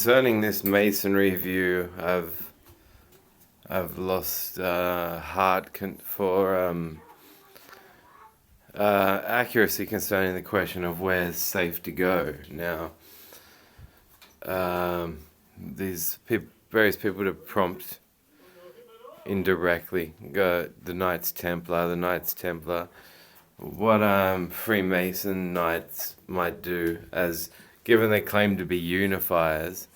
concerning this masonry view, I've lost heart for accuracy concerning the question of where's safe to go. Now, these various people to prompt indirectly the Knights Templar, what Freemason Knights might do, as given they claim to be unifiers,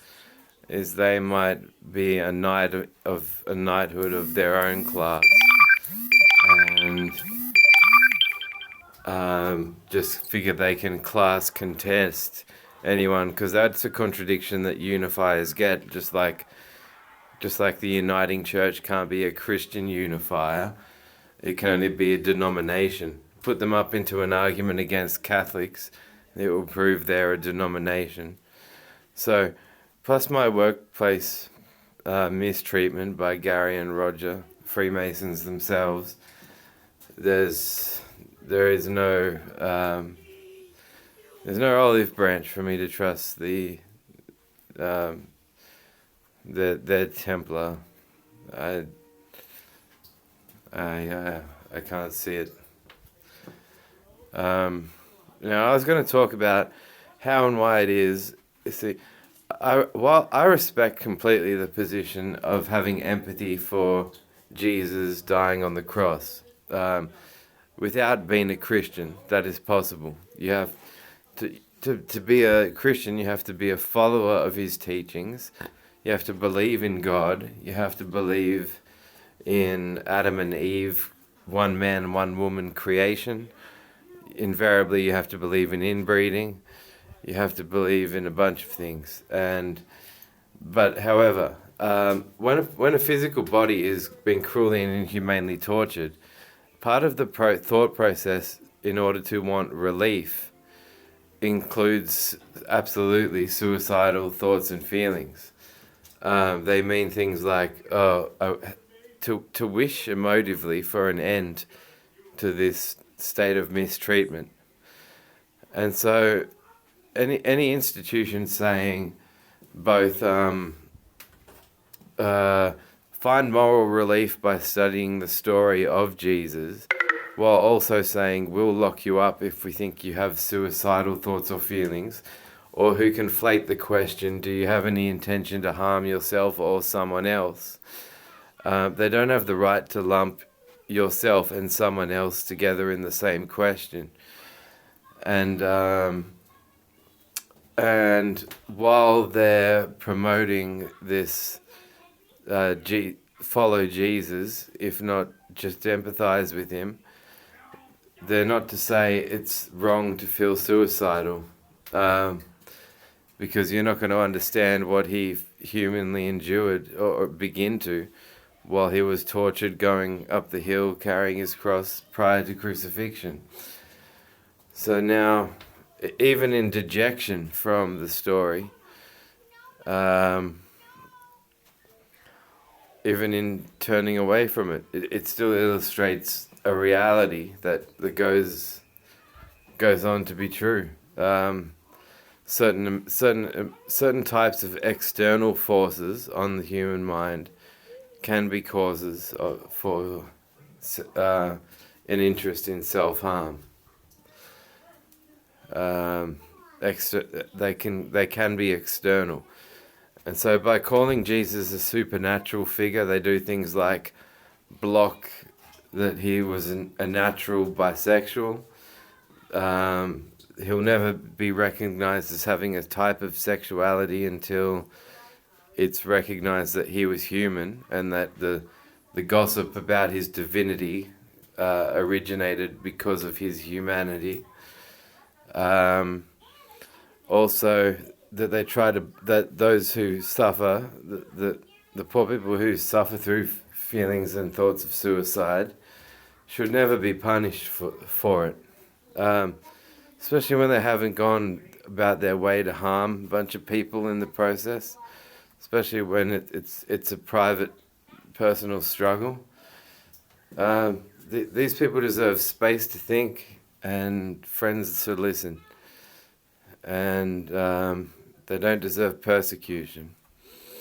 is they might be a knighthood of their own class, and just figure they can class contest anyone, because that's a contradiction that unifiers get. Just like the uniting church can't be a Christian unifier, it can only be a denomination. Put them up into an argument against Catholics, it will prove they're a denomination. So, plus my workplace mistreatment by Gary and Roger, Freemasons themselves, there is no olive branch for me to trust the Templar. I can't see it. Now I was going to talk about how and why it is. You see, while I respect completely the position of having empathy for Jesus dying on the cross, without being a Christian, that is possible. You have to be a Christian, you have to be a follower of his teachings. You have to believe in God. You have to believe in Adam and Eve, one man, one woman creation. Invariably, you have to believe in inbreeding. You have to believe in a bunch of things. But however, when a physical body is being cruelly and inhumanely tortured, part of the thought process in order to want relief includes absolutely suicidal thoughts and feelings. They mean things like to wish emotively for an end to this state of mistreatment. And so any institution saying both find moral relief by studying the story of Jesus, while also saying we'll lock you up if we think you have suicidal thoughts or feelings, or who conflate the question, do you have any intention to harm yourself or someone else? They don't have the right to lump yourself and someone else together in the same question. And while they're promoting this follow Jesus, if not just empathize with him, they're not to say it's wrong to feel suicidal. Because you're not going to understand what he humanly endured or begin to while he was tortured going up the hill carrying his cross prior to crucifixion. So now, even in dejection from the story, even in turning away from it, it still illustrates a reality that goes on to be true. Certain types of external forces on the human mind can be causes for an interest in self-harm. They can be external, and so by calling Jesus a supernatural figure, they do things like block that he was a natural bisexual. He'll never be recognized as having a type of sexuality until it's recognized that he was human, and that the gossip about his divinity originated because of his humanity. Also, that they try to, that those who suffer, the poor people who suffer through feelings and thoughts of suicide should never be punished for it. Especially when they haven't gone about their way to harm a bunch of people in the process, especially when it's a private, personal struggle. These people deserve space to think and friends to listen. And They don't deserve persecution.